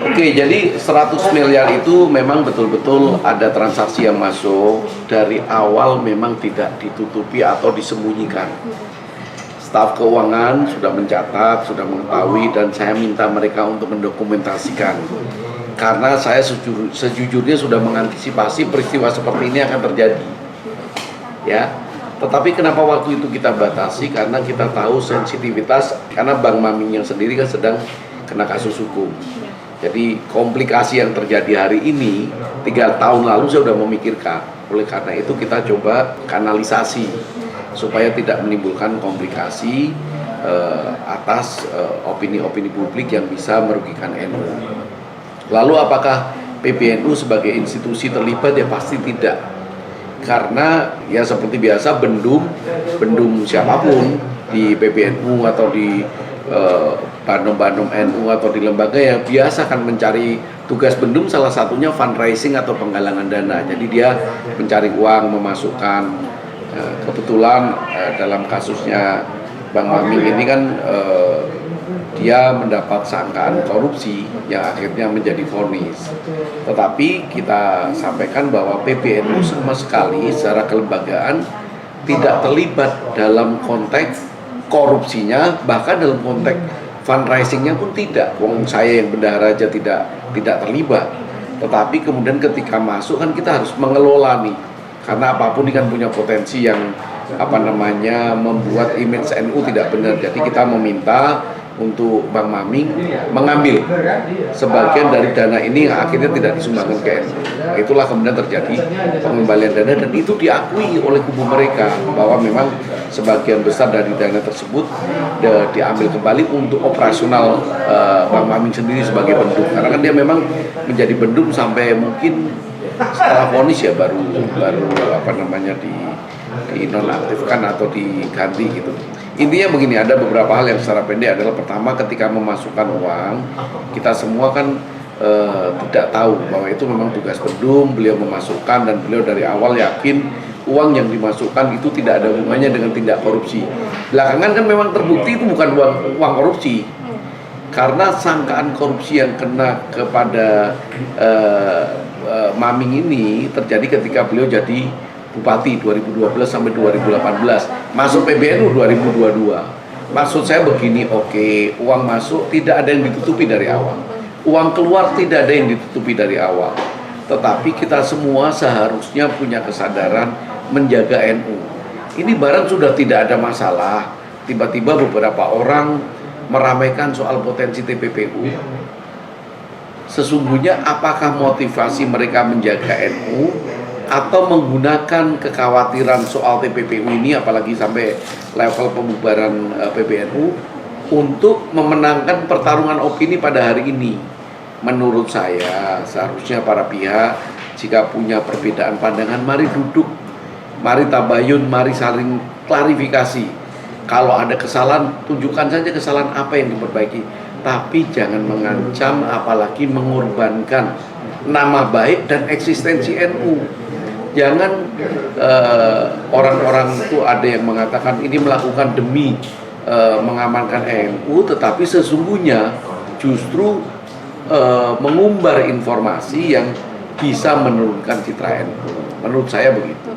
Oke, jadi 100 miliar itu memang betul-betul ada transaksi yang masuk dari awal, memang tidak ditutupi atau disembunyikan. Staf keuangan sudah mencatat, sudah mengetahui, dan saya minta mereka untuk mendokumentasikan. Karena saya sejujurnya sudah mengantisipasi peristiwa seperti ini akan terjadi. Ya. Tetapi kenapa waktu itu kita batasi? Karena kita tahu sensitivitas, karena Bang Maming yang sendiri kan sedang kena kasus hukum. Jadi komplikasi yang terjadi hari ini 3 tahun lalu saya sudah memikirkan. Oleh karena itu kita coba kanalisasi supaya tidak menimbulkan komplikasi atas opini-opini publik yang bisa merugikan NU. Lalu apakah PBNU sebagai institusi terlibat? Ya pasti tidak. Karena ya seperti biasa bendum siapapun di PBNU atau di bandom-bandom NU atau di lembaga yang biasa kan mencari tugas bendum, salah satunya fundraising atau penggalangan dana. Jadi dia mencari uang, memasukkan. Kebetulan dalam kasusnya Bang Maming ini kan dia mendapat sangkaan korupsi yang akhirnya menjadi vonis. Tetapi kita sampaikan bahwa PBNU sama sekali secara kelembagaan tidak terlibat dalam konteks korupsinya, bahkan dalam konteks fundraisingnya pun tidak. Wong saya yang bendahara aja tidak terlibat. Tetapi kemudian ketika masuk kan kita harus mengelola nih, karena apapun ini kan punya potensi yang membuat image NU tidak benar. Jadi kita meminta untuk Bang Maming mengambil sebagian dari dana ini yang akhirnya tidak disumbangkan ke NU. Itulah kemudian terjadi pengembalian dana, dan itu diakui oleh kubu mereka bahwa memang sebagian besar dari dana tersebut diambil kembali untuk operasional Bang Maming sendiri sebagai bendum. Karena kan dia memang menjadi bendum sampai mungkin setelah vonis ya baru dinonaktifkan atau diganti gitu. Intinya begini, ada beberapa hal yang secara pendek adalah pertama, ketika memasukkan uang, kita semua kan tidak tahu bahwa itu memang tugas bendum, beliau memasukkan dan beliau dari awal yakin uang yang dimasukkan itu tidak ada hubungannya dengan tindak korupsi. Belakangan kan memang terbukti itu bukan uang korupsi, karena sangkaan korupsi yang kena kepada Maming ini terjadi ketika beliau jadi Bupati 2012 sampai 2018, masuk PBNU 2022. Maksud saya begini, oke, uang masuk tidak ada yang ditutupi dari awal, uang keluar tidak ada yang ditutupi dari awal. Tetapi kita semua seharusnya punya kesadaran menjaga NU. Ini barang sudah tidak ada masalah, tiba-tiba beberapa orang meramaikan soal potensi TPPU. Sesungguhnya apakah motivasi mereka menjaga NU atau menggunakan kekhawatiran soal TPPU ini, apalagi sampai level pembubaran PBNU, untuk memenangkan pertarungan opini pada hari ini? Menurut saya seharusnya para pihak jika punya perbedaan pandangan, mari duduk, mari tabayun, mari saling klarifikasi. Kalau ada kesalahan, tunjukkan saja kesalahan apa yang diperbaiki, tapi jangan mengancam apalagi mengorbankan nama baik dan eksistensi NU. Jangan orang-orang itu ada yang mengatakan ini melakukan demi mengamankan NU, tetapi sesungguhnya justru mengumbar informasi yang bisa menurunkan citra NU. Menurut saya begitu.